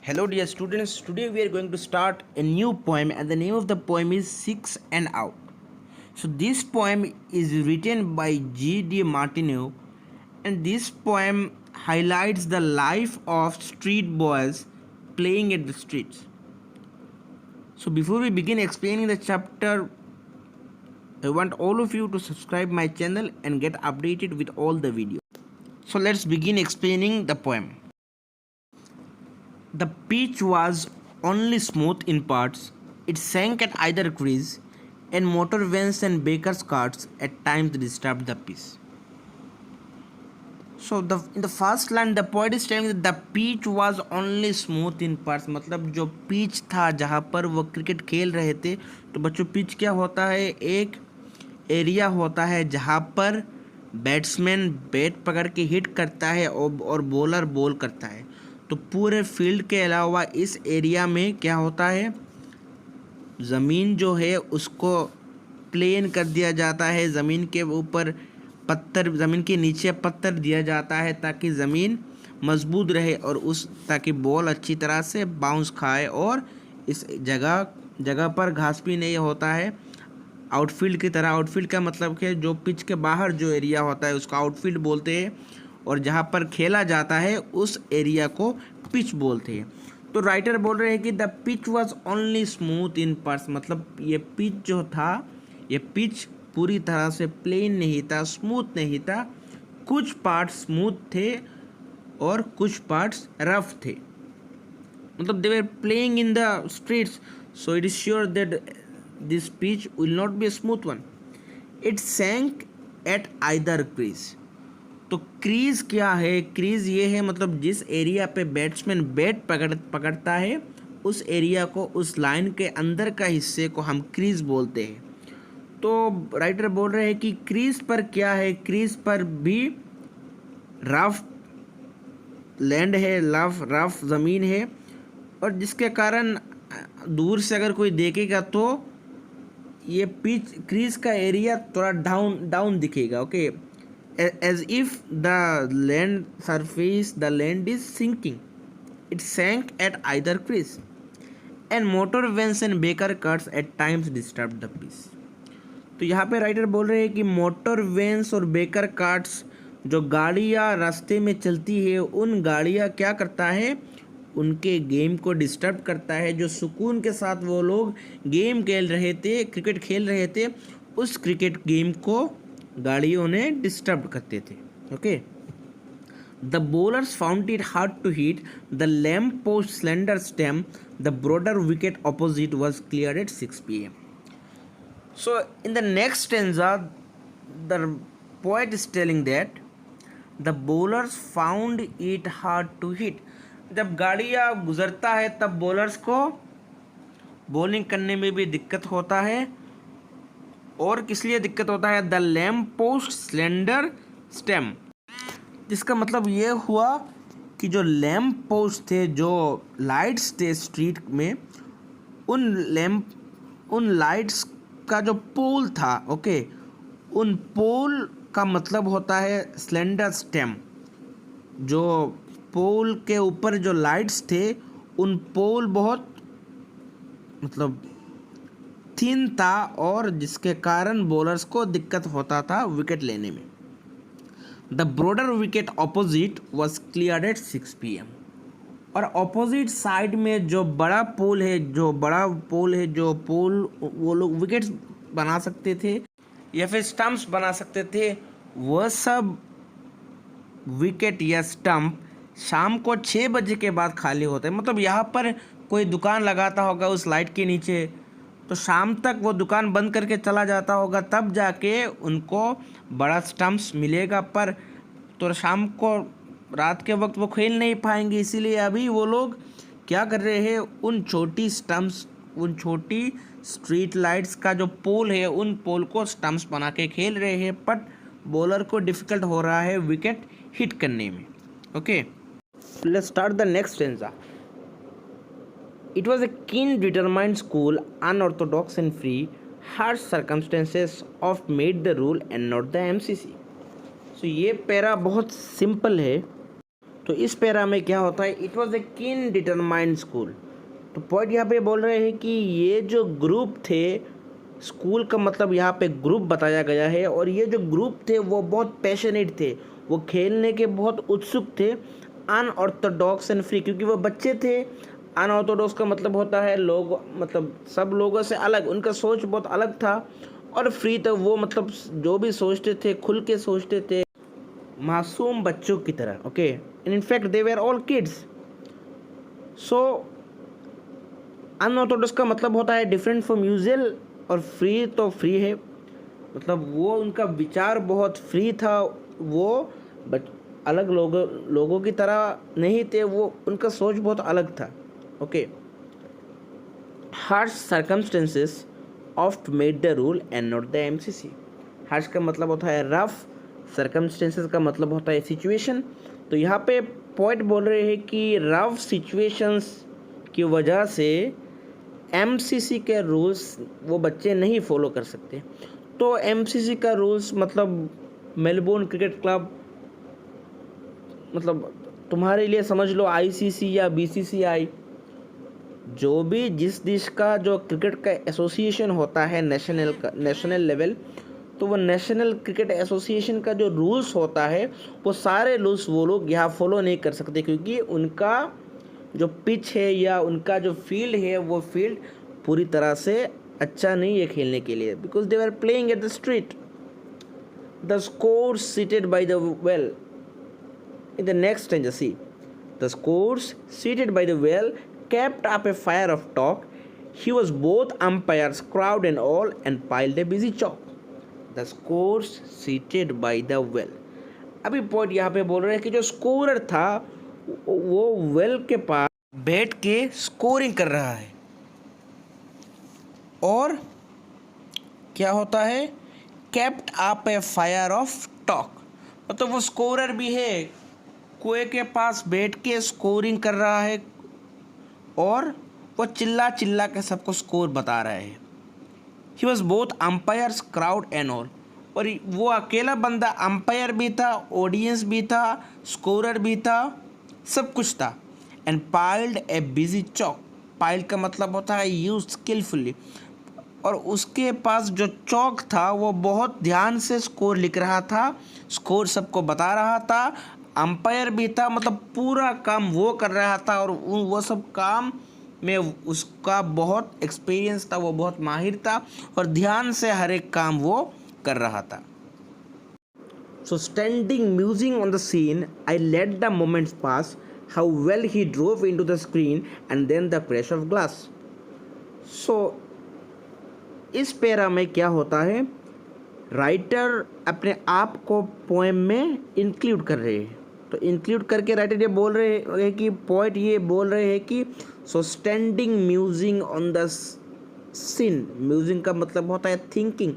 Hello, dear students. Today we are going to start a new poem, and the name of the poem is Six and Out. So, this poem is written by G.D. Martineau, and this poem highlights the life of street boys playing at the streets. So, before we begin explaining the chapter, I want all of you to subscribe my channel and get updated with all the videos. So, let's begin explaining the poem. The pitch was only smooth in parts, it sank at either crease, and motor vans and bakers' carts at times disturbed the peace. So in the first line the poet is telling that the pitch was only smooth in parts, मतलब जो pitch था जहाँ पर वो cricket खेल रहे थे, तो बच्चों पिच क्या होता है, एक एरिया होता है जहाँ पर बैट्समैन बैट पकड़ के हिट करता है और बॉलर बॉल करता है। तो पूरे फील्ड के अलावा इस एरिया में क्या होता है, ज़मीन जो है उसको प्लेन कर दिया जाता है, ज़मीन के ऊपर पत्थर, ज़मीन के नीचे पत्थर दिया जाता है ताकि ज़मीन मजबूत रहे और ताकि बॉल अच्छी तरह से बाउंस खाए। और इस जगह पर घास भी नहीं होता है आउटफील्ड की तरह। आउटफील्ड का मतलब है जो पिच के बाहर जो एरिया होता है उसको आउटफील्ड बोलते हैं, और जहाँ पर खेला जाता है उस एरिया को पिच बोलते हैं। तो राइटर बोल रहे हैं कि the pitch was only smooth in parts, मतलब ये पिच जो था, ये पिच पूरी तरह से प्लेन नहीं था, स्मूथ नहीं था, कुछ पार्ट्स स्मूथ थे और कुछ पार्ट्स रफ थे, मतलब they were playing in the streets, so it is sure that this pitch will not be a smooth one. It sank at either crease. तो क्रीज क्या है, क्रीज ये है मतलब जिस एरिया पे बैट्समैन बैट पकड़ता है उस एरिया को, उस लाइन के अंदर का हिस्से को हम क्रीज बोलते हैं। तो राइटर बोल रहे हैं कि क्रीज पर क्या है, क्रीज पर भी रफ लैंड है, रफ ज़मीन है, और जिसके कारण दूर से अगर कोई देखेगा तो ये पिच क्रीज का एरिया थोड़ा डाउन दिखेगा। Okay, as if the land is sinking. It sank at either crease, and motor vans and baker carts at times disturbed the peace. तो यहाँ पे राइटर बोल रहे हैं कि मोटर वैन्स और बेकर कार्ट्स, जो गाड़ियाँ रास्ते में चलती है, उन गाड़ियाँ क्या करता है, उनके गेम को डिस्टर्ब करता है। जो सुकून के साथ वो लोग गेम खेल रहे थे, क्रिकेट खेल रहे थे, उस क्रिकेट गेम को गाड़ियों ने डिस्टर्ब करते थे। Okay, the bowlers found it hard to hit the lamp post slender stem, the broader wicket opposite was clear at 6 PM. So in the next stanza the poet is telling that the bowlers found it hard to hit. जब गाड़ियाँ गुजरता है तब bowlers को bowling करने में भी दिक्कत होता है, और किस लिए दिक्कत होता है, the lamp post slender stem, जिसका मतलब ये हुआ कि जो लैम्प पोस्ट थे, जो लाइट्स थे स्ट्रीट में, उन लाइट्स का जो पोल था, ओके, उन पोल का मतलब होता है स्लेंडर स्टेम। जो पोल के ऊपर जो लाइट्स थे, उन पोल बहुत मतलब थिन था, और जिसके कारण बॉलर्स को दिक्कत होता था विकेट लेने में। The broader wicket opposite was clear at 6 PM. और ऑपोजिट साइड में जो बड़ा पोल है, जो पोल वो लोग विकेट्स बना सकते थे या फिर स्टम्प्स बना सकते थे, वह सब विकेट या स्टम्प शाम को 6 बजे के बाद खाली होते हैं। मतलब यहाँ पर कोई दुकान लगाता होगा उस लाइट के नीचे, तो शाम तक वो दुकान बंद करके चला जाता होगा, तब जाके उनको बड़ा स्टम्प्स मिलेगा। पर तो शाम को, रात के वक्त वो खेल नहीं पाएंगे, इसीलिए अभी वो लोग क्या कर रहे हैं, उन छोटी स्टम्प्स, उन छोटी स्ट्रीट लाइट्स का जो पोल है, उन पोल को स्टम्प्स बना के खेल रहे हैं, बट बॉलर को डिफ़िकल्ट हो रहा है विकेट हिट करने में। Okay, let's start the next stanza. It was a keen, determined school, unorthodox and free. Harsh circumstances of made the rule and not the MCC. So ये para बहुत simple है, तो इस पैरा में क्या होता है, इट वॉज ए कीन डिटरमाइंड स्कूल। तो पॉइंट यहाँ पे बोल रहे हैं कि ये जो ग्रुप थे, स्कूल का मतलब यहाँ पे ग्रुप बताया गया है, और ये जो ग्रुप थे वो बहुत पैशनेट थे, वो खेलने के बहुत उत्सुक थे। अनऑर्थोडॉक्स एंड फ्री, क्योंकि वो बच्चे थे। अनऑर्थोडॉक्स का मतलब होता है लोग, मतलब सब लोगों से अलग, उनका सोच बहुत अलग था। और फ्री तो वो मतलब जो भी सोचते थे खुल के सोचते थे, मासूम बच्चों की तरह। Okay, and in fact they were all kids. So unorthodox का मतलब होता है डिफरेंट फ्रॉम यूजुअल, और फ्री तो फ्री है, मतलब वो उनका विचार बहुत फ्री था, वो बट अलग लोगों की तरह नहीं थे, वो उनका सोच बहुत अलग था। Okay, harsh circumstances oft made the rule and not the MCC. Harsh का मतलब होता है रफ, सर्कमस्टेंसेस का मतलब होता है सिचुएशन। तो यहाँ पे पॉइंट बोल रहे हैं कि रफ सिचुएशंस की वजह से एमसीसी के रूल्स वो बच्चे नहीं फॉलो कर सकते। तो एमसीसी का रूल्स मतलब मेलबोर्न क्रिकेट क्लब, मतलब तुम्हारे लिए समझ लो आईसीसी या बीसीसीआई, जो भी जिस देश का जो क्रिकेट का एसोसिएशन होता है नेशनल लेवल, तो वो नेशनल क्रिकेट एसोसिएशन का जो रूल्स होता है वो सारे रूल्स वो लोग यहाँ फॉलो नहीं कर सकते, क्योंकि उनका जो पिच है या उनका जो फील्ड है वो फील्ड पूरी तरह से अच्छा नहीं है खेलने के लिए, because they are playing at the street. The score seated by the well in the next stanza, see, the scores seated by the well kept up a fire of talk. He was both umpires, crowd and all, and piled a busy chalk. The scores seated by the well. अभी point यहाँ पे बोल रहे हैं कि जो scorer था वो वेल के पास बैठ के स्कोरिंग कर रहा है, और क्या होता है, kept up a fire of talk, मतलब वो स्कोरर भी है, कुएं के पास बैठ के स्कोरिंग कर रहा है, और वो चिल्ला चिल्ला के सबको स्कोर बता रहा है। He was both umpires, crowd and all, और वो अकेला बंदा अंपायर भी था, ऑडियंस भी था, स्कोरर भी था, सब कुछ था। And piled A busy chalk, piled का मतलब होता है यूज स्किलफुली, और उसके पास जो चौक था वो बहुत ध्यान से स्कोर लिख रहा था, स्कोर सबको बता रहा था। अंपायर भी था, मतलब पूरा काम वो कर रहा था, और वो सब काम में उसका बहुत एक्सपीरियंस था, वो बहुत माहिर था, और ध्यान से हर एक काम वो कर रहा था। So standing musing on the scene, I let the moments pass, how well he drove into the screen and then the crash of glass. So इस पैरा में क्या होता है, राइटर अपने आप को पोएम में इंक्लूड कर रहे हैं। तो इंक्लूड करके राइटर ये बोल रहे हैं कि पोएट ये बोल रहे हैं कि so standing musing on the scene, musing का मतलब होता है थिंकिंग।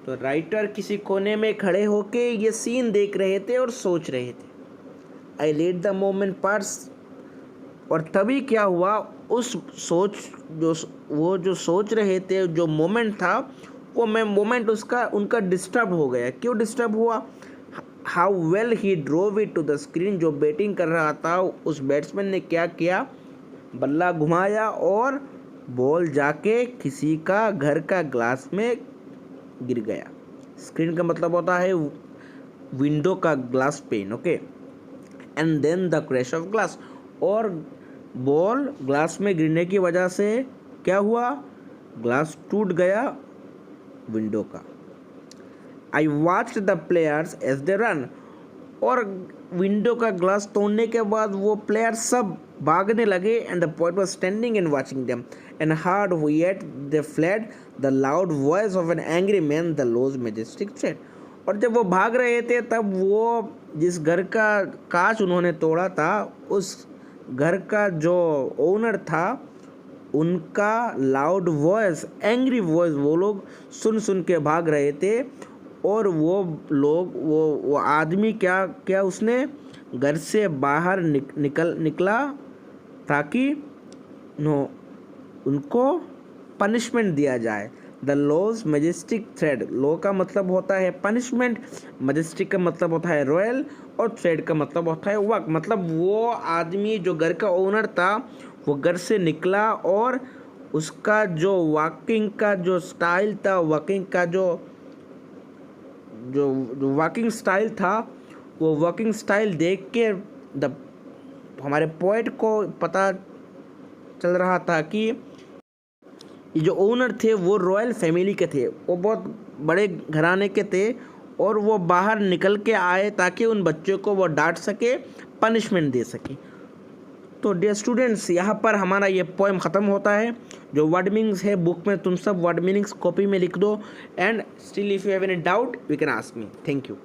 तो राइटर किसी कोने में खड़े होके ये सीन देख रहे थे और सोच रहे थे। आई लेट द मोमेंट पास, और तभी क्या हुआ, उस सोच जो सोच रहे थे, जो मोमेंट था वो मोमेंट उनका डिस्टर्ब हो गया। क्यों डिस्टर्ब हुआ, how well he drove it to the screen, जो बैटिंग कर रहा था उस बैट्समैन ने क्या किया, बल्ला घुमाया और बॉल जाके किसी का घर का ग्लास में गिर गया। स्क्रीन का मतलब होता है विंडो का glass pane. Okay, and then the crash of glass, और बॉल ग्लास में गिरने की वजह से क्या हुआ, ग्लास टूट गया विंडो का। I watched the players as they ran, और विंडो का ग्लास तोड़ने के बाद वो प्लेयर्स सब भागने लगे। And the point was standing and watching them and hard yet they fled the loud voice of an angry man the law's majestic tread. और जब वो भाग रहे थे तब वो जिस घर का कांच उन्होंने तोड़ा था, उस घर का जो ओनर था उनका लाउड वॉइस, एंग्री वॉइस वो लोग सुन सुन के भाग रहे थे। और वो लोग वो आदमी क्या उसने घर से बाहर निकला ताकि उनको पनिशमेंट दिया जाए, the law's majestic thread, law का मतलब होता है पनिशमेंट, मैजेस्टिक का मतलब होता है रॉयल, और थ्रेड का मतलब होता है वर्क। मतलब वो आदमी जो घर का ओनर था वो घर से निकला और उसका जो वॉकिंग का जो स्टाइल था, वॉकिंग का जो वॉकिंग स्टाइल था, वो वॉकिंग स्टाइल देख के हमारे पोएट को पता चल रहा था कि ये जो ओनर थे वो रॉयल फैमिली के थे, वो बहुत बड़े घराने के थे, और वो बाहर निकल के आए ताकि उन बच्चों को वो डांट सके, पनिशमेंट दे सके। तो डियर स्टूडेंट्स, यहाँ पर हमारा ये पोएम ख़त्म होता है। जो वर्ड मीनिंग्स है बुक में, तुम सब वर्ड मीनिंग्स कॉपी में लिख दो, and still if you have any doubt you can ask me. Thank you.